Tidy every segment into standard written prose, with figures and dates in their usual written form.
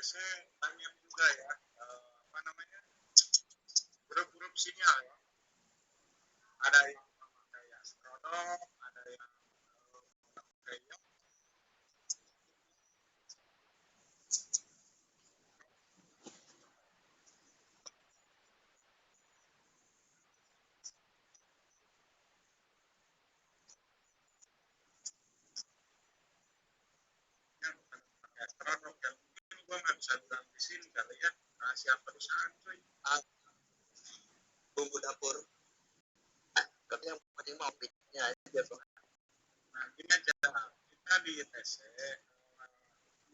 TC banyak juga ya, apa namanya, grup-grup sinyal ya. Ada yang memakai astronom, ada yang memakai astronom, dan mungkin gua nggak bisa bilang di sini kali ya, rahasia perusahaan cuy. Bumbu dapur. Tapi yang penting mau pitnya aja. Nah, gini aja, kita di ITC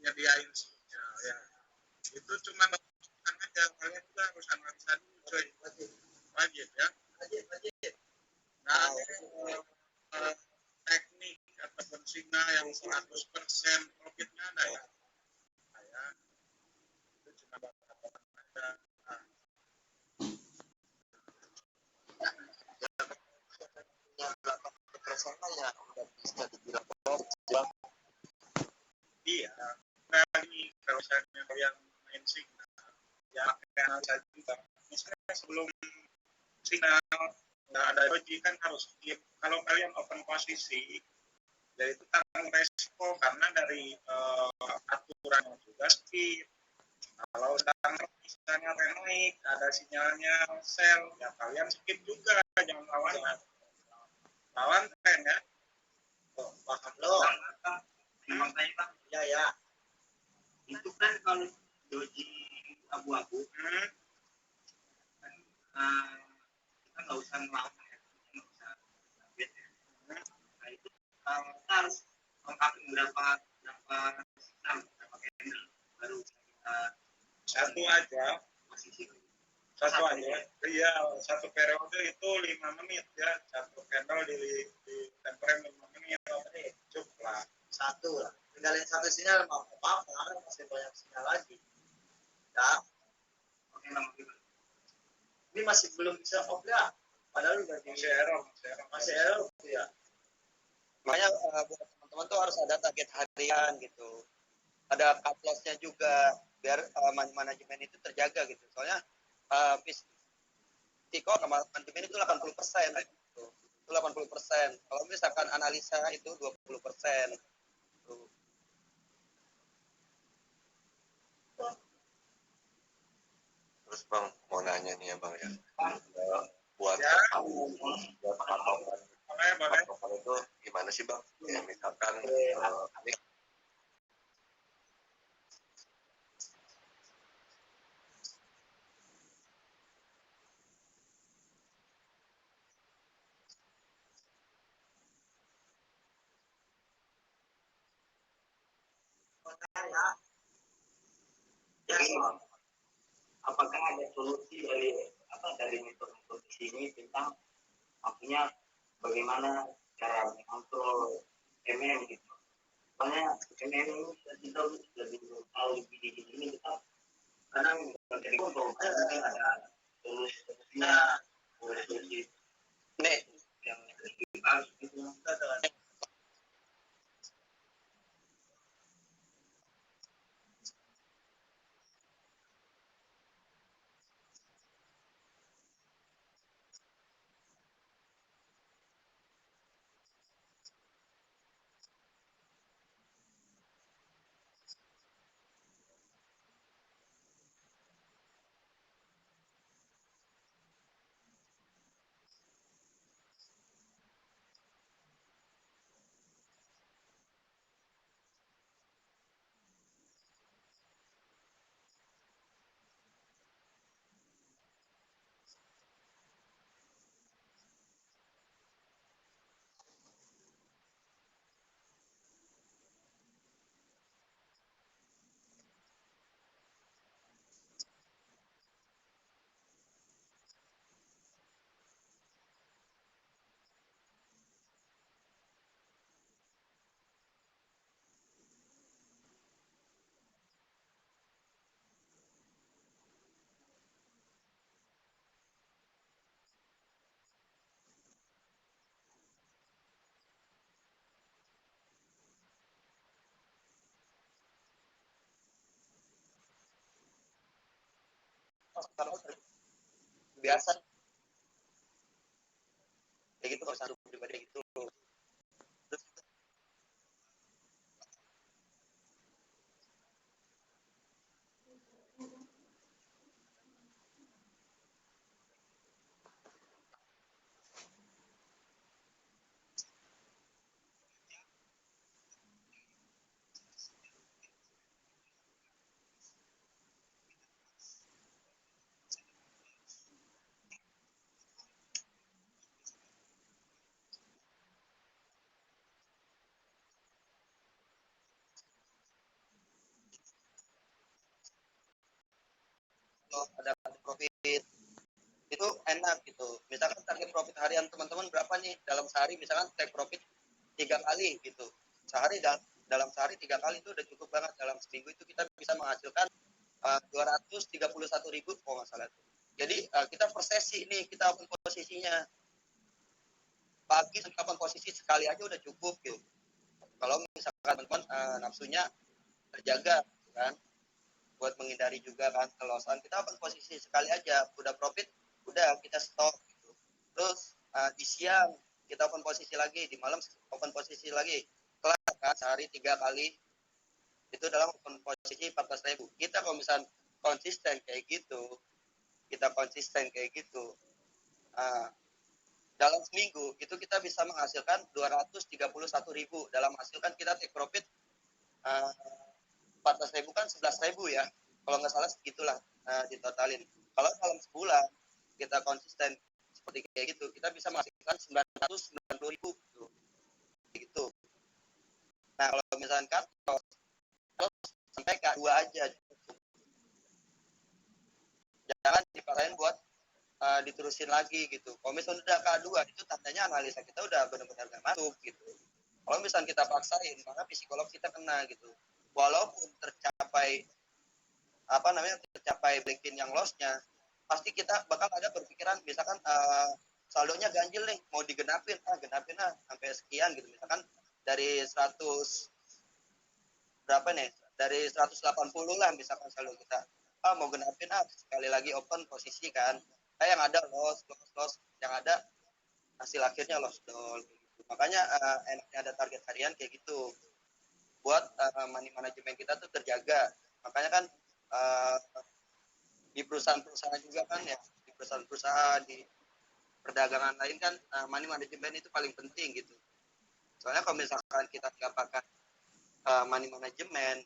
nyediain sinyal ya. Itu cuma kan aja, kalian juga harus analisa dulu cuy. Wajib ya. Wajib. Nah, teknik ataupun sinyal yang 100% profitnya ada ya. Saya itu cuma bapak aja. Yang 80% ya udah bisa dibilang iya. Nah, ini kalau misalnya kalian main signal, ya pakai analisa juga. Misalnya sebelum signal nggak ada doji kan harus skip. Kalau kalian open posisi, yaitu tanggung resiko karena dari aturan juga skip. Kalau sedang misalnya naik, ada sinyalnya sell, ya kalian skip juga, jangan lawan tren ya. paham lo. Memang saya Bang, Ya. itu kan kalau doji abu-abu, kan kita nggak usah melawan, nggak usah update ya. Nah itu kita harus lengkapin berapa signal, berapa candle, baru kita Satu aja. posisi. Satu aja. Iya, satu periode itu 5 menit ya. Satu candle di time frame 5 menit. Cukup lah. Satu lah. Tinggalin satu sinyal mau apa? Masih banyak sinyal lagi. Ya. Oke, Bang. Ini masih belum bisa off ya. Padahal udah Masih error. ya. Makanya buat teman-teman tuh harus ada target harian gitu. Ada cut loss-nya juga biar manajemen itu terjaga gitu. Soalnya psiko sama manajemen itu 80% gitu. Itu 80%. Kalau misalkan analisa itu 20%. Tuh. Terus Bang mau nanya nih ya Bang ya, buat Ya. patokan itu gimana sih Bang? Ya misalkan ini Apakah ada solusi dari metode ini tentang maksudnya bagaimana cara mengontrol gitu. Soalnya ini kita lebih tahu lebih di sini kita kadang dari kontrol ada solusinya solusi yang harus gitu. pasar loss biasa kayak gitu kalau satu pribadi gitu. Terus kalau ada profit itu enak gitu. Misalkan target profit harian teman-teman berapa nih dalam sehari, misalkan take profit 3 kali gitu. Dalam sehari 3 kali itu udah cukup banget. Dalam seminggu itu kita bisa menghasilkan 231.000 kalau nggak salah. Jadi kita per sesi nih, kita open posisinya pagi open posisi sekali aja udah cukup gitu. Kalau misalkan teman-teman nafsunya terjaga kan, buat menghindari juga kan kelosan, kita open posisi sekali aja, udah profit udah kita stop gitu. Terus di siang kita open posisi lagi, di malam open posisi lagi, kelar kan sehari 3 kali itu dalam open posisi 14.000. Kita kalau misalnya konsisten kayak gitu, dalam seminggu itu kita bisa menghasilkan 231.000. Dalam hasilkan kita take profit 14.000 kan 11.000 ya, kalau nggak salah segitulah ditotalin. Kalau dalam sebulan kita konsisten seperti kayak gitu, kita bisa menghasilkan 990.000 gitu. Nah kalau misalkan kalau sampai K2 aja, jangan dipaksain buat diterusin lagi gitu. Kalau misalnya udah K2 itu tandanya analisa kita udah benar-benar nggak masuk gitu. Kalau misalnya kita paksain, maka psikolog kita kena gitu. Walaupun tercapai break-in yang loss-nya, pasti kita bakal ada berpikiran misalkan saldonya ganjil nih, mau digenapin sampai sekian gitu. Misalkan dari 100 berapa nih? Dari 180 lah misalkan saldo kita. Mau genapin sekali lagi open posisi kan. Yang ada loss, yang ada hasil akhirnya loss dol. Makanya enaknya ada target harian kayak gitu. Buat money management kita tuh terjaga. Makanya kan di perusahaan-perusahaan juga kan ya, di perusahaan-perusahaan di perdagangan lain kan money management itu paling penting gitu. Soalnya kalau misalkan kita nggak pakai money management,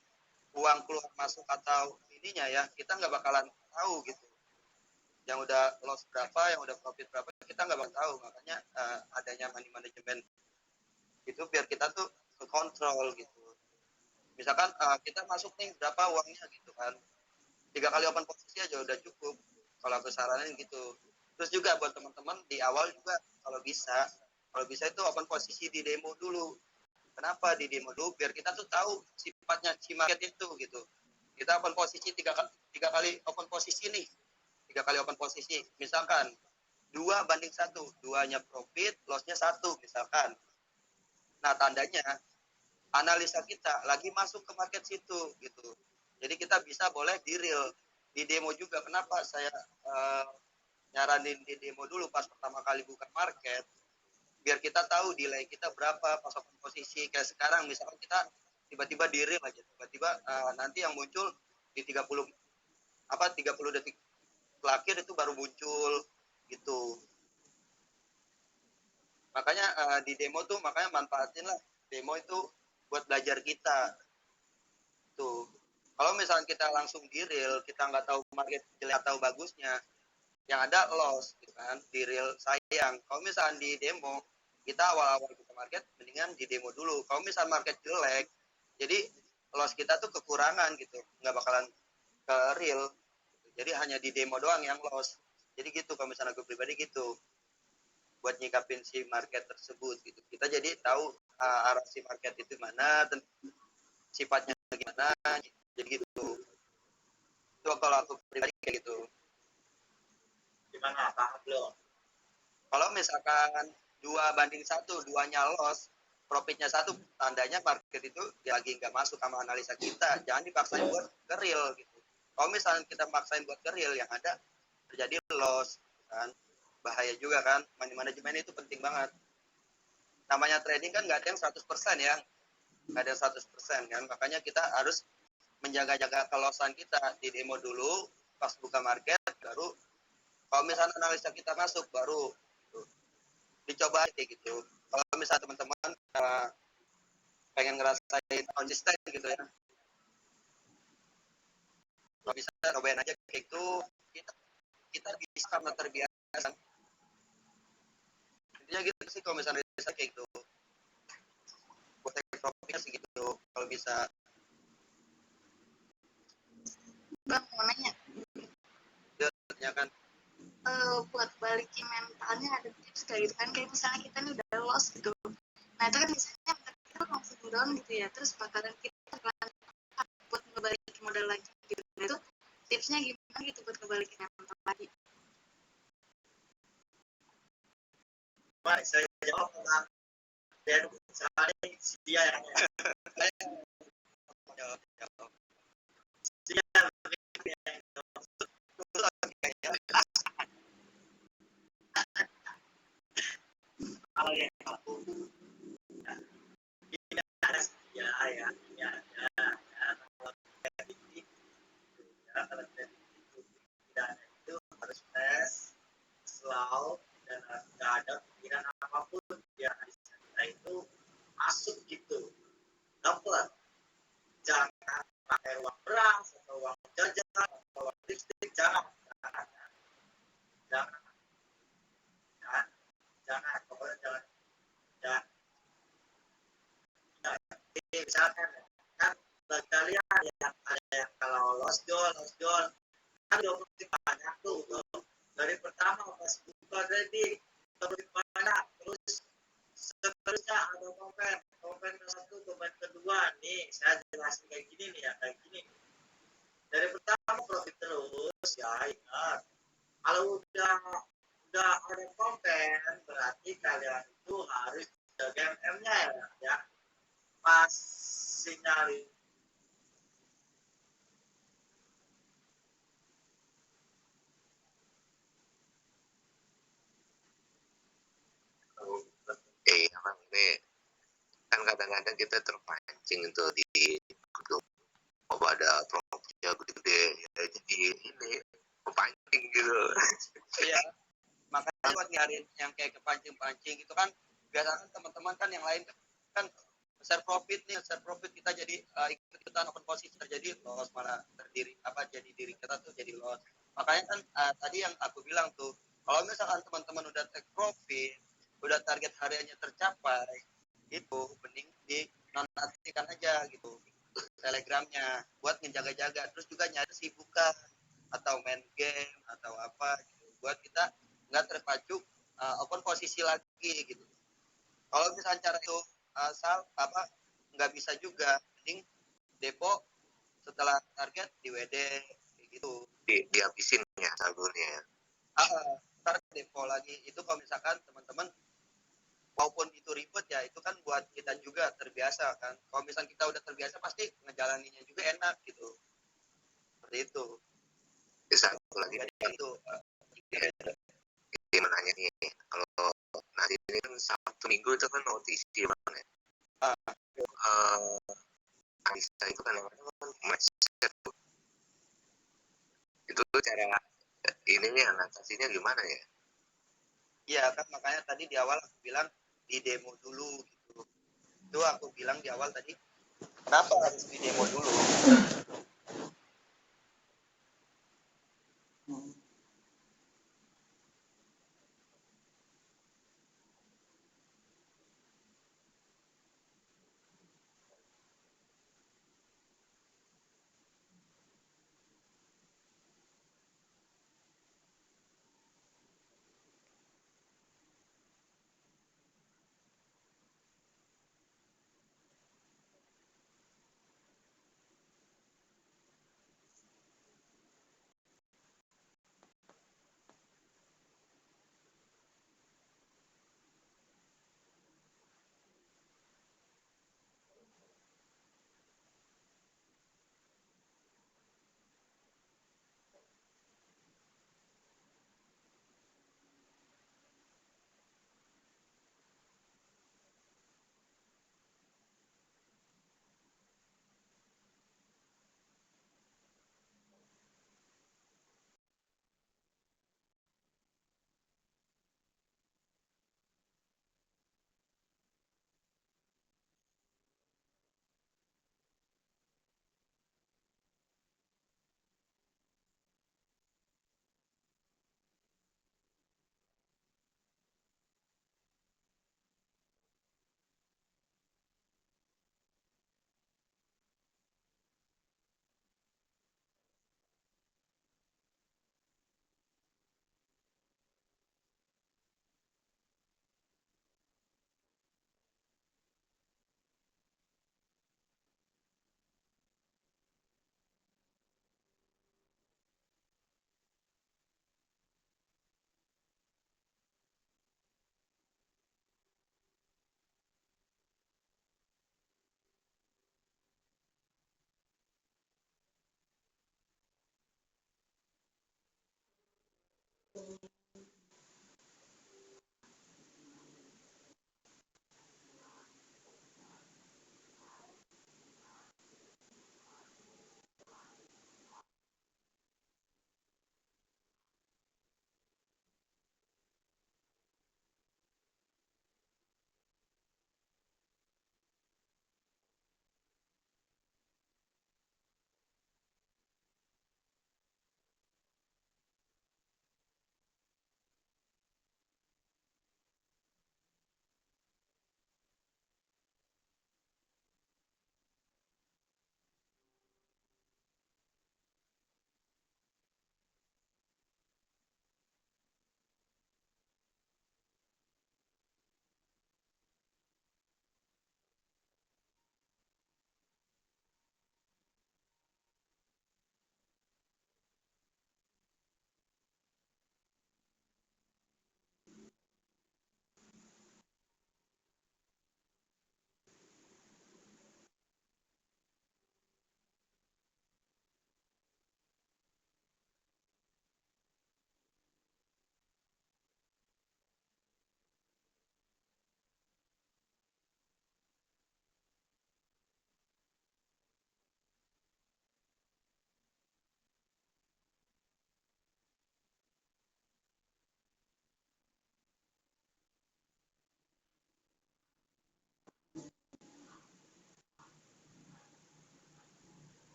uang keluar masuk atau ininya ya, kita nggak bakalan tahu gitu. Yang udah loss berapa, yang udah profit berapa, kita nggak bakal tahu. Makanya adanya money management itu biar kita tuh kontrol gitu. Misalkan kita masuk nih berapa uangnya gitu kan, 3 kali open posisi aja udah cukup. Kalau aku saranin gitu. Terus juga buat teman-teman di awal juga kalau bisa itu open posisi di demo dulu. Kenapa di demo dulu? Biar kita tuh tahu sifatnya si market itu gitu. Kita open posisi tiga kali open posisi nih. 3 kali open posisi. Misalkan 2:1, 2-nya profit, loss-nya 1 misalkan. Nah tandanya analisa kita lagi masuk ke market situ gitu. Jadi kita bisa boleh di real, di demo juga. Kenapa saya nyaranin di demo dulu pas pertama kali buka market, biar kita tahu delay kita berapa pas open posisi. Kayak sekarang misalkan kita tiba-tiba di real aja, tiba-tiba nanti yang muncul di 30 detik terakhir itu baru muncul gitu. Makanya di demo tuh makanya manfaatin lah demo itu buat belajar kita tuh. Kalau misalnya kita langsung di real, kita nggak tahu market jelek atau bagusnya, yang ada loss gitu kan. Di real sayang. Kalau misalnya di demo, kita awal-awal buka market mendingan di demo dulu. Kalau misalnya market jelek, jadi loss kita tuh kekurangan gitu, nggak bakalan ke real. Jadi hanya di demo doang yang loss. Jadi gitu kalau misalnya gue pribadi gitu, buat nyikapin si market tersebut gitu. Kita jadi tahu arah si market itu mana, dan sifatnya gimana, jadi gitu. Itu kalau aku pribadi kayak gitu. Gimana paham lo? Kalau misalkan 2:1, 2-nya loss, profitnya 1, tandanya market itu lagi nggak masuk sama analisa kita. Jangan dipaksain buat ke real gitu. Kalau misalnya kita maksain buat ke real, yang ada terjadi loss kan, bahaya juga kan. Money management itu penting banget. Namanya trading kan nggak ada yang 100% ya, nggak ada yang 100% kan. Makanya kita harus menjaga-jaga kelolosan kita di demo dulu, pas buka market baru kalau misalnya analisa kita masuk baru gitu, dicoba kayak gitu. Kalau misalnya teman-teman pengen ngerasain konsisten gitu ya, kalau bisa cobain aja kayak itu, kita bisa karena terbiasa. Intinya gitu sih kalau misalnya bisa kayak gitu, buat take profitnya segitu kalau bisa. Bang, mau nanya, Ya kan, buat balikin mentalnya ada tips kayak gitu kan, kayak misalnya kita nih udah lost gitu, nah itu kan misalnya kita langsung down gitu ya, terus bakalan kita buat ngebalikin modal lagi gitu, nah itu tipsnya gimana gitu buat ngebalikin mental lagi? Baik, saya jawab tentang dan misalnya dia yang jawab. dia yang kalau yang aku ini ada ya ya ini ada ya kalau ini ya kalau itu tidak ada itu harus tes slow dan nggak ada pikiran apapun biar kita itu masuk gitu dapat jangan pakai uang beras atau uang jajan atau uang listrik jangan jangan jangan pokoknya jangan dan misalkan kan bagi kalian yang ada yang kalau lost goal kan udah banyak tuh dari pertama pas buka trading terus banyak terus seterusnya ada komen satu komen kedua nih saya jelasin kayak gini nih ya kayak gini dari pertama profit terus ya ingat kalau udah ada konten berarti kalian itu harus jaga MM-nya ya pas sinyal Emang ini kan kadang-kadang kita terpancing itu di untuk ada profitnya gede-gede ya, jadi ini kepancing gitu. Iya, makanya buat nyari yang kayak kepancing-pancing gitu kan, biasanya teman-teman kan yang lain kan share profit kita jadi ikut-ikutan open posisi terjadi loss, malah jadi diri kita tuh jadi loss. Makanya kan tadi yang aku bilang tuh, kalau misalkan teman-teman udah take profit, udah target hariannya tercapai, itu mending di nonaktifkan aja gitu telegramnya buat menjaga-jaga, terus juga nyari sibukan atau main game atau apa gitu, buat kita nggak terpacu open posisi lagi gitu. Kalau misalnya cara itu nggak bisa juga, mending depo setelah target di WD gitu, Dihabisin ya saldonya. ntar depo lagi. Itu kalau misalkan teman-teman maupun itu ribet ya, itu kan buat kita juga terbiasa kan. Kalau misalnya kita udah terbiasa pasti ngejalaninnya juga enak gitu, seperti itu. Satu lagi Jadi itu gimana nanya nih, kalau nanti ini kan Sabtu Minggu itu kan OTC banget. Analisa itu kan mindset tuh. Itu cara ininya analisasinya gimana ya? iya kan, makanya tadi di awal aku bilang di demo dulu gitu. Itu aku bilang di awal tadi, kenapa harus di demo dulu?